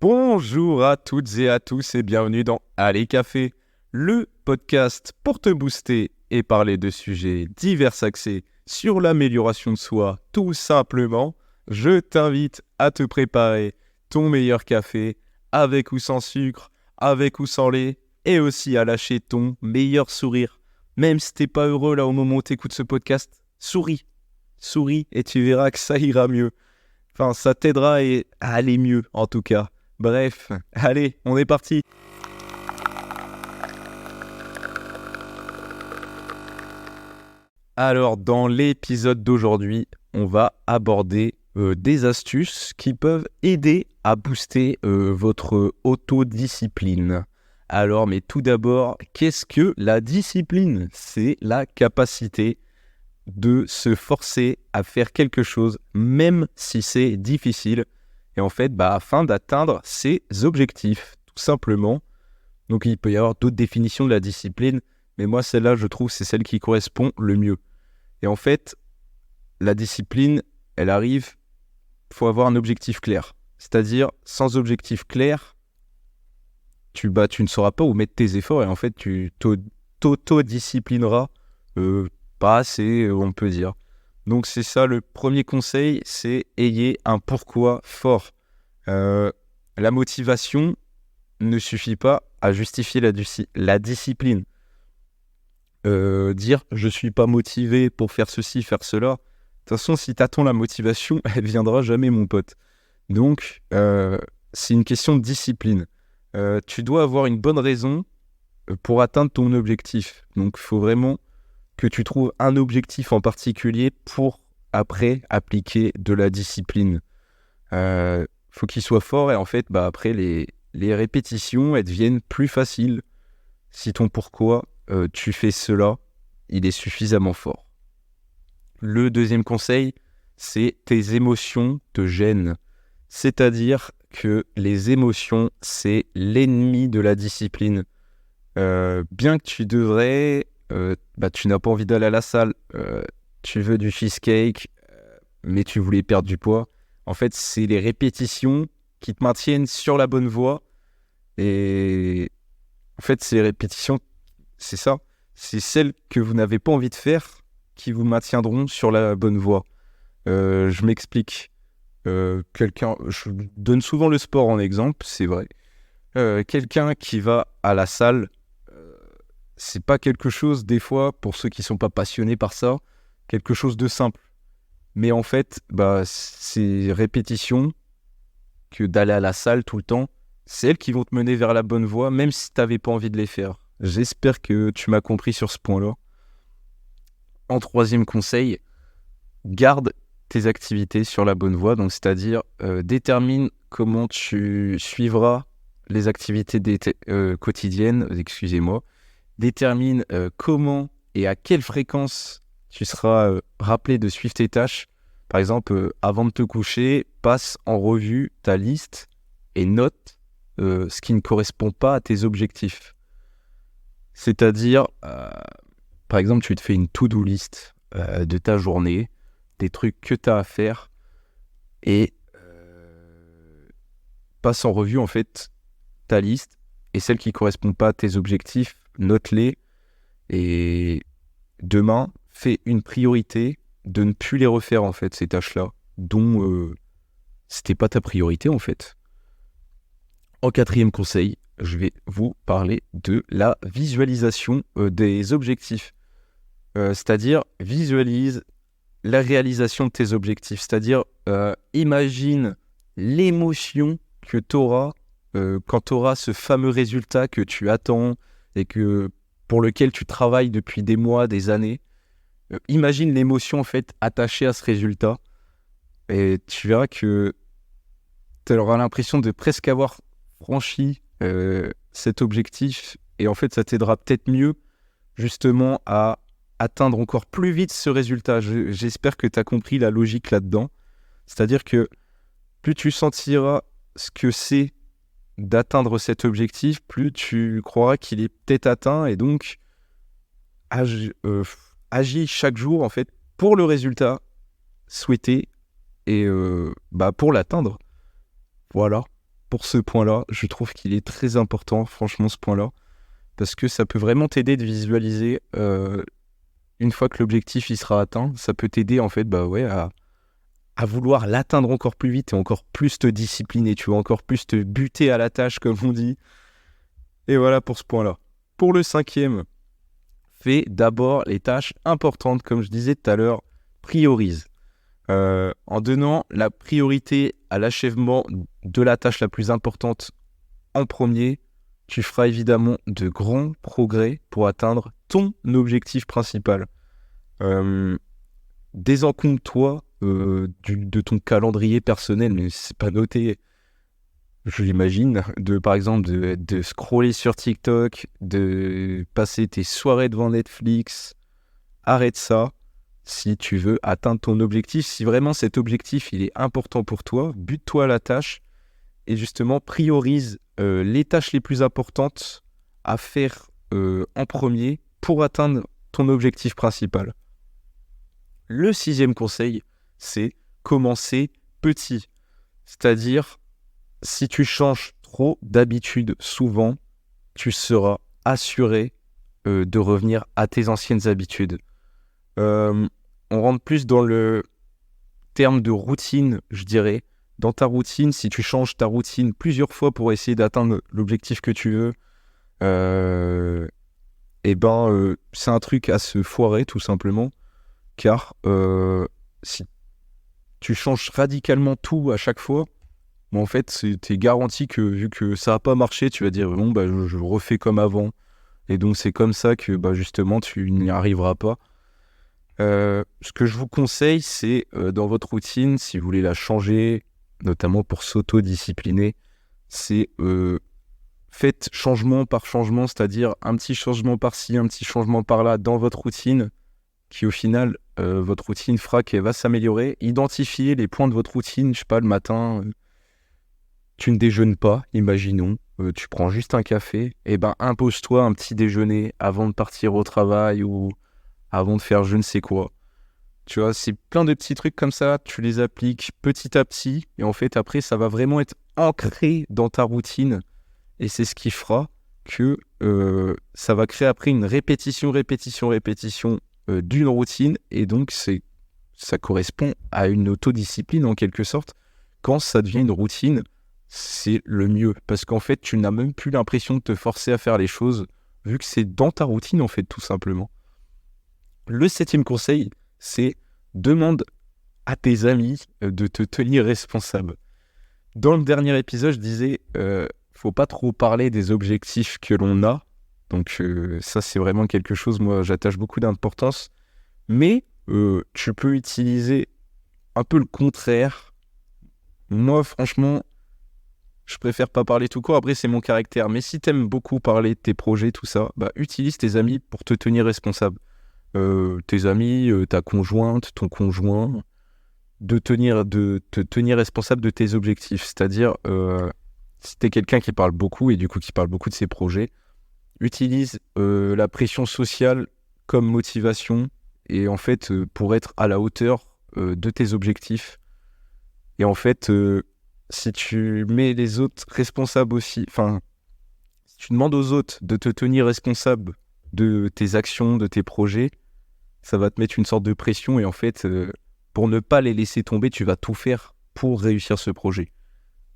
Bonjour à toutes et à tous et bienvenue dans Allez Café, le podcast pour te booster et parler de sujets divers axés sur l'amélioration de soi. Tout simplement, je t'invite à te préparer ton meilleur café avec ou sans sucre, avec ou sans lait et aussi à lâcher ton meilleur sourire. Même si t'es pas heureux là au moment où t'écoutes ce podcast, souris et tu verras que ça ira mieux. Enfin, ça t'aidera à aller mieux en tout cas. Bref, allez, on est parti. Alors, dans l'épisode d'aujourd'hui, on va aborder des astuces qui peuvent aider à booster votre autodiscipline. Alors, mais tout d'abord, qu'est-ce que la discipline ? C'est la capacité de se forcer à faire quelque chose, même si c'est difficile. Et en fait, afin d'atteindre ses objectifs, tout simplement. Donc, il peut y avoir d'autres définitions de la discipline, mais moi, celle-là, je trouve, c'est celle qui correspond le mieux. Et en fait, la discipline, elle arrive, il faut avoir un objectif clair. C'est-à-dire, sans objectif clair, tu ne sauras pas où mettre tes efforts et en fait, tu t'auto-disciplineras pas assez, on peut dire. Donc c'est ça le premier conseil, c'est ayez un pourquoi fort. La motivation ne suffit pas à justifier la discipline. Dire je suis pas motivé pour faire ceci, faire cela. De toute façon, si tu attends la motivation, elle viendra jamais, mon pote. Donc c'est une question de discipline. Tu dois avoir une bonne raison pour atteindre ton objectif. Donc il faut vraiment que tu trouves un objectif en particulier pour après appliquer de la discipline. Faut qu'il soit fort et en fait, après les répétitions, elles deviennent plus faciles. Si ton pourquoi tu fais cela, il est suffisamment fort. Le deuxième conseil, c'est tes émotions te gênent. C'est-à-dire que les émotions, c'est l'ennemi de la discipline. Bien que tu devrais... tu n'as pas envie d'aller à la salle, tu veux du cheesecake, mais tu voulais perdre du poids. En fait, c'est les répétitions qui te maintiennent sur la bonne voie. Et en fait, ces répétitions, c'est ça. C'est celles que vous n'avez pas envie de faire qui vous maintiendront sur la bonne voie. Je m'explique. Je donne souvent le sport en exemple, c'est vrai. Quelqu'un qui va à la salle, c'est pas quelque chose, des fois, pour ceux qui sont pas passionnés par ça, quelque chose de simple. Mais en fait, ces répétitions que d'aller à la salle tout le temps, c'est elles qui vont te mener vers la bonne voie, même si tu n'avais pas envie de les faire. J'espère que tu m'as compris sur ce point-là. En troisième conseil, garde tes activités sur la bonne voie, donc c'est-à-dire détermine comment tu suivras les activités quotidiennes, détermine comment et à quelle fréquence tu seras rappelé de suivre tes tâches. Par exemple, avant de te coucher, passe en revue ta liste et note ce qui ne correspond pas à tes objectifs. C'est-à-dire, par exemple, tu te fais une to-do list de ta journée, des trucs que tu as à faire et passe en revue en fait ta liste et celles qui ne correspondent pas à tes objectifs, note-les et demain, fais une priorité de ne plus les refaire en fait, ces tâches-là, dont c'était pas ta priorité en fait. En quatrième conseil, je vais vous parler de la visualisation des objectifs. C'est-à-dire, visualise la réalisation de tes objectifs. C'est-à-dire, imagine l'émotion que tu auras quand tu auras ce fameux résultat que tu attends et pour lequel tu travailles depuis des mois, des années. Imagine l'émotion en fait attachée à ce résultat et tu verras que tu auras l'impression de presque avoir franchi cet objectif et en fait ça t'aidera peut-être mieux justement à atteindre encore plus vite ce résultat. J'espère que tu as compris la logique là-dedans. C'est-à-dire que plus tu sentiras ce que c'est d'atteindre cet objectif, plus tu croiras qu'il est peut-être atteint et donc agis chaque jour en fait pour le résultat souhaité et pour l'atteindre. Voilà. pour ce point-là. Je trouve qu'il est très important, franchement, ce point-là, parce que ça peut vraiment t'aider de visualiser une fois que l'objectif il sera atteint. Ça peut t'aider en fait à vouloir l'atteindre encore plus vite et encore plus te discipliner, tu vois, encore plus te buter à la tâche, comme on dit. Et voilà pour ce point-là. Pour le 5e, fais d'abord les tâches importantes, comme je disais tout à l'heure, priorise. En donnant la priorité à l'achèvement de la tâche la plus importante en premier, tu feras évidemment de grands progrès pour atteindre ton objectif principal. Désencombre-toi de ton calendrier personnel, mais c'est pas noté, je l'imagine, par exemple de scroller sur TikTok, de passer tes soirées devant Netflix. Arrête ça si tu veux atteindre ton objectif. Si vraiment cet objectif il est important pour toi, bute-toi à la tâche et justement priorise les tâches les plus importantes à faire en premier pour atteindre ton objectif principal. Le 6e conseil, c'est commencer petit. C'est-à-dire, si tu changes trop d'habitude souvent, tu seras assuré de revenir à tes anciennes habitudes. On rentre plus dans le terme de routine, je dirais. Dans ta routine, si tu changes ta routine plusieurs fois pour essayer d'atteindre l'objectif que tu veux, c'est un truc à se foirer tout simplement. Car si tu changes radicalement tout à chaque fois, en fait, t'es garanti que vu que ça n'a pas marché, tu vas dire bon, je refais comme avant. Et donc, c'est comme ça que justement, tu n'y arriveras pas. Ce que je vous conseille, c'est dans votre routine, si vous voulez la changer, notamment pour s'auto-discipliner, c'est faites changement par changement, c'est-à-dire un petit changement par-ci, un petit changement par-là dans votre routine, qui au final, votre routine fera qu'elle va s'améliorer. Identifiez les points de votre routine, je sais pas, le matin, tu ne déjeunes pas, imaginons, tu prends juste un café, et impose-toi un petit déjeuner avant de partir au travail ou avant de faire je ne sais quoi. Tu vois, c'est plein de petits trucs comme ça, tu les appliques petit à petit, et en fait, après, ça va vraiment être ancré dans ta routine, et c'est ce qui fera que ça va créer après une répétition d'une routine, et donc ça correspond à une autodiscipline en quelque sorte. Quand ça devient une routine, c'est le mieux, parce qu'en fait, tu n'as même plus l'impression de te forcer à faire les choses, vu que c'est dans ta routine, en fait, tout simplement. Le 7e conseil, c'est demande à tes amis de te tenir responsable. Dans le dernier épisode, je disais, faut pas trop parler des objectifs que l'on a. Donc ça, c'est vraiment quelque chose, moi, j'attache beaucoup d'importance. Mais tu peux utiliser un peu le contraire. Moi, franchement, je préfère pas parler tout court. Après, c'est mon caractère. Mais si t'aimes beaucoup parler de tes projets, tout ça, utilise tes amis pour te tenir responsable. Tes amis, ta conjointe, ton conjoint, de te tenir responsable de tes objectifs. C'est-à-dire, si t'es quelqu'un qui parle beaucoup et du coup qui parle beaucoup de ses projets, utilise la pression sociale comme motivation et en fait pour être à la hauteur de tes objectifs. Et en fait, si tu mets les autres responsables aussi, enfin, si tu demandes aux autres de te tenir responsable de tes actions, de tes projets, ça va te mettre une sorte de pression et en fait, pour ne pas les laisser tomber, tu vas tout faire pour réussir ce projet.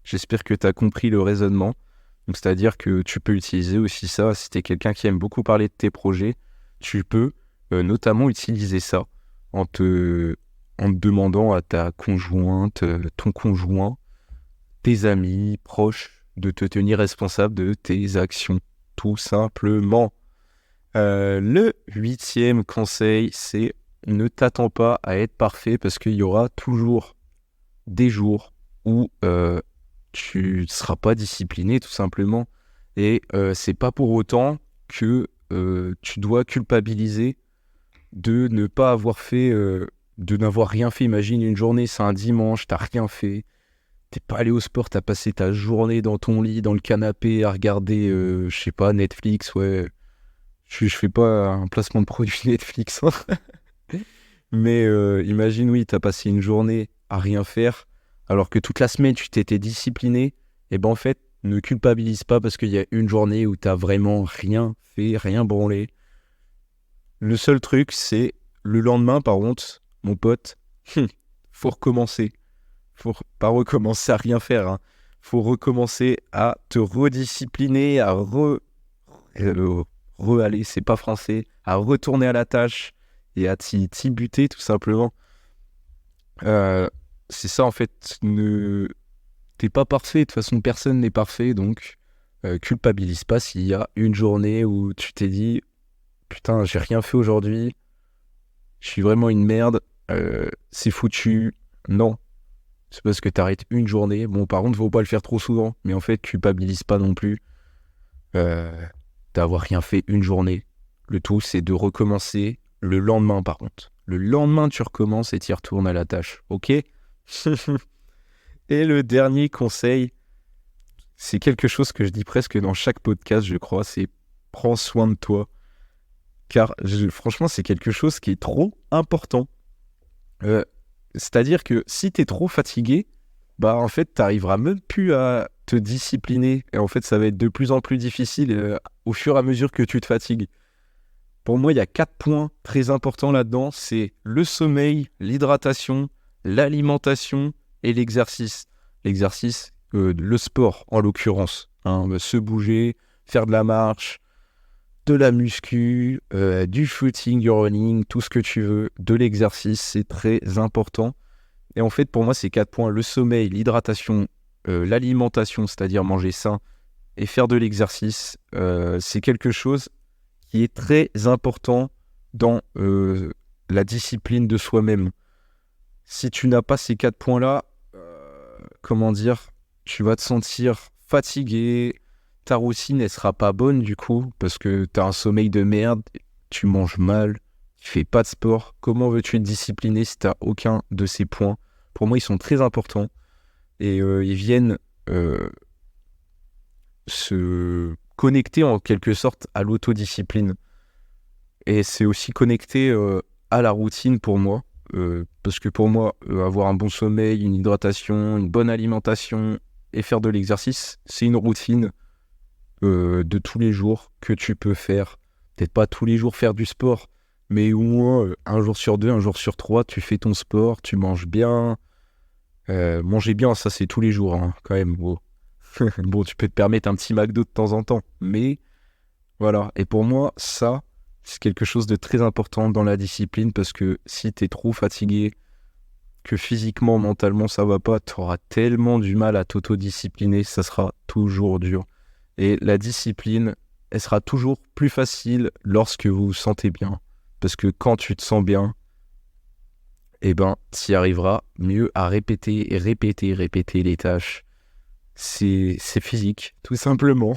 J'espère que tu as compris le raisonnement. Donc, c'est-à-dire que tu peux utiliser aussi ça, si tu es quelqu'un qui aime beaucoup parler de tes projets, tu peux notamment utiliser ça en te demandant à ta conjointe, ton conjoint, tes amis, proches, de te tenir responsable de tes actions, tout simplement. Le 8e conseil, c'est ne t'attends pas à être parfait parce qu'il y aura toujours des jours où tu ne seras pas discipliné tout simplement et c'est pas pour autant que tu dois culpabiliser de ne pas avoir fait, de n'avoir rien fait. Imagine une journée, c'est un dimanche, t'as rien fait, t'es pas allé au sport, t'as passé ta journée dans ton lit, dans le canapé à regarder, je sais pas, Netflix, ouais. Je fais pas un placement de produit Netflix, hein. Mais imagine, oui, t'as passé une journée à rien faire, alors que toute la semaine, tu t'étais discipliné, Et ben en fait, ne culpabilise pas parce qu'il y a une journée où t'as vraiment rien fait, rien branlé. Le seul truc, c'est le lendemain, par contre, mon pote, faut recommencer. Faut pas recommencer à rien faire, hein. Faut recommencer à te rediscipliner, à re-aller, c'est pas français, à retourner à la tâche et à t'y buter tout simplement. C'est ça en fait, t'es pas parfait, de toute façon personne n'est parfait, donc culpabilise pas s'il y a une journée où tu t'es dit putain j'ai rien fait aujourd'hui, je suis vraiment une merde, c'est foutu. Non, c'est parce que t'arrêtes une journée. Bon, par contre, faut pas le faire trop souvent, mais en fait, culpabilise pas non plus d'avoir rien fait une journée. Le tout, c'est de recommencer le lendemain, par contre. Le lendemain, tu recommences et tu y retournes à la tâche, ok? Et le dernier conseil, c'est quelque chose que je dis presque dans chaque podcast, je crois, c'est prends soin de toi. Car franchement, c'est quelque chose qui est trop important. C'est-à-dire que si t'es trop fatigué, bah en fait, t'arriveras même plus à te discipliner. Et en fait, ça va être de plus en plus difficile au fur et à mesure que tu te fatigues. Pour moi, il y a 4 points très importants là-dedans. C'est le sommeil, l'hydratation, l'alimentation et l'exercice. L'exercice, le sport en l'occurrence. Hein, se bouger, faire de la marche, de la muscu, du footing, du running, tout ce que tu veux, de l'exercice, c'est très important. Et en fait, pour moi, ces 4 points, le sommeil, l'hydratation, l'alimentation, c'est-à-dire manger sain, et faire de l'exercice, c'est quelque chose qui est très important dans la discipline de soi-même. Si tu n'as pas ces 4 points-là, comment dire, tu vas te sentir fatigué, ta routine, elle sera pas bonne du coup, parce que tu as un sommeil de merde, tu manges mal, tu fais pas de sport. Comment veux-tu être discipliné si tu n'as aucun de ces points? Pour moi, ils sont très importants et ils viennent se connecter en quelque sorte à l'autodiscipline. Et c'est aussi connecté à la routine pour moi. Parce que pour moi, avoir un bon sommeil, une hydratation, une bonne alimentation et faire de l'exercice, c'est une routine de tous les jours que tu peux faire. Peut-être pas tous les jours faire du sport, mais au moins un jour sur 2, un jour sur 3, tu fais ton sport, tu manges bien. Manger bien, ça c'est tous les jours, hein, quand même. Bon. Bon, tu peux te permettre un petit McDo de temps en temps, mais voilà. Et pour moi, ça, c'est quelque chose de très important dans la discipline parce que si t'es trop fatigué, que physiquement, mentalement, ça va pas, t'auras tellement du mal à t'autodiscipliner, ça sera toujours dur. Et la discipline, elle sera toujours plus facile lorsque vous vous sentez bien. Parce que quand tu te sens bien, eh ben, t'y arriveras mieux à répéter et répéter et répéter les tâches. C'est physique, tout simplement.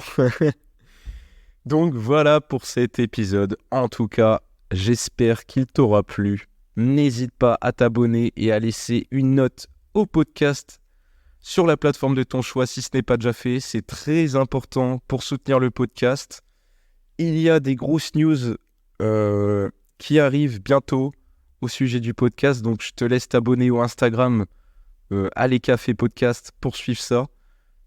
Donc voilà pour cet épisode. En tout cas, j'espère qu'il t'aura plu. N'hésite pas à t'abonner et à laisser une note au podcast sur la plateforme de ton choix si ce n'est pas déjà fait. C'est très important pour soutenir le podcast. Il y a des grosses news qui arrivent bientôt au sujet du podcast. Donc je te laisse t'abonner au Instagram Allez Café Podcast pour suivre ça.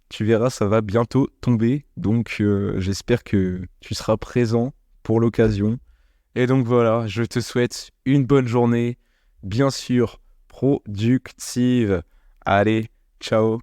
Tu verras, ça va bientôt tomber. Donc j'espère que tu seras présent pour l'occasion. Et donc voilà, je te souhaite une bonne journée, bien sûr productive. Allez, ciao.